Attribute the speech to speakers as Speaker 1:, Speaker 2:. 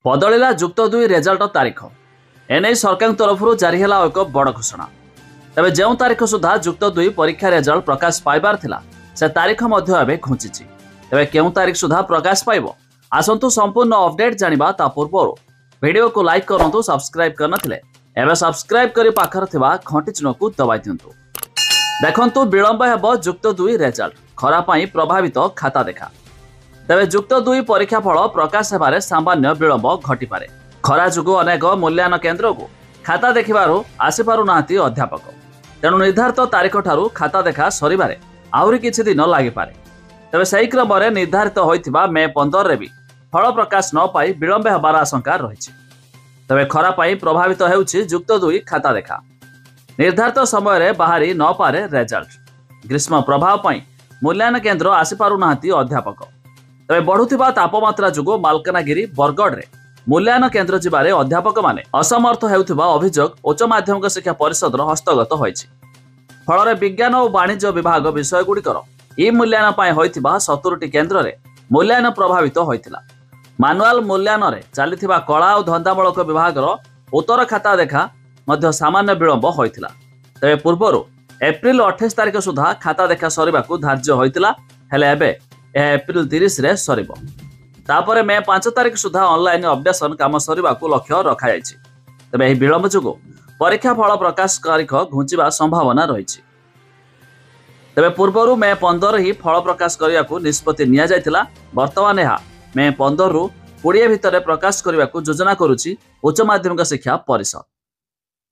Speaker 1: बदलिला जुक्त 2 result तारीख एने सरकार तरफ जारी है एक बड़ घोषणा। तेज जो तारीख सुधा जुक्त 2 परीक्षा रेजल्ट प्रकाश पाइबार थिला से तारीख घुंची। तेज क्यों तारीख सुधा प्रकाश पाइब आसतु संपूर्ण अपडेट जानिबा ता पूर्व वीडियो को लाइक करंतु, सब्सक्राइब करनथिले एबे सब्सक्राइब करी पाखर थिबा घंटी चिन्ह को दबाई दियंतु। देखंतु विलंब हेबो जुक्त 2 रेजल्ट खरा पई प्रभावित खाता देखा। तेज जुक्त 2 परीक्षा फल प्रकाश हेबारे सामान्य विलंब घटी पारे। खरा जुगु अनेक मूल्यांकन केन्द्र को खाता देखिबारु आसी पारु नांती अध्यापक, तेणु निर्धारित तारीख ठारू खाता देखा सरिबारे आहुरी किछि दिन लागि पारे। तेज सही क्रम में निर्धारित होइथिबा मे 15 रे भी फल प्रकाश न पाई विलंब हेबार आशंका रहिछि। तेज खरा पई प्रभावित हेउछि जुक्त 2 खाता देखा। निर्धारित समय रे बाहरी न पारे रेजल्ट। ग्रीष्म प्रभाव पई मूल्यांकन केन्द्र आसी पारु नांती अध्यापक। तेज बढ़ुथिबा तापमात्रा जुगु मालकानगिरी बरगढ़ रे मूल्यांकन केन्द्र जिबारे अध्यापक माने असमर्थ हेउथिबा अभियोग उच्च माध्यमिक शिक्षा परिषद हस्तगत होइछि। फल विज्ञान और वाणिज्य विभाग विषय गुड़िकर ई मूल्यांकन पई होइथिबा 70टी केन्द्र रे मूल्यांकन प्रभावित होइथिला। मानुआल मूल्यांकन रे चलिथिबा कला और धंदामूलक विभाग उत्तर खाता देखा मध्य सामान्य विलंब होइथिला। तेबे पूर्वरु एप्रिल 28 तारीख सुधा खाता देखा सरिबाकू धार्य होइथिला, हेले एबे एप्रिल 30 रे सरिबो। तापरे मे 5 तारीख सुधा ऑनलाइन अपडेशन काम सरिबाकू लक्ष्य रखा जायछि। तेबे एही विलंब जोगु परीक्षा फल प्रकाश तारीख घुंचिबा संभावना रहिछि। तेबे पूर्वरु मे 15 ही फल प्रकाश करियाकू निष्पत्ति निया जायतिला। वर्तमान यह मे 15 रु 20 भितर प्रकाश करिबाकू योजना करूछि उच्च माध्यमिक शिक्षा परिषद।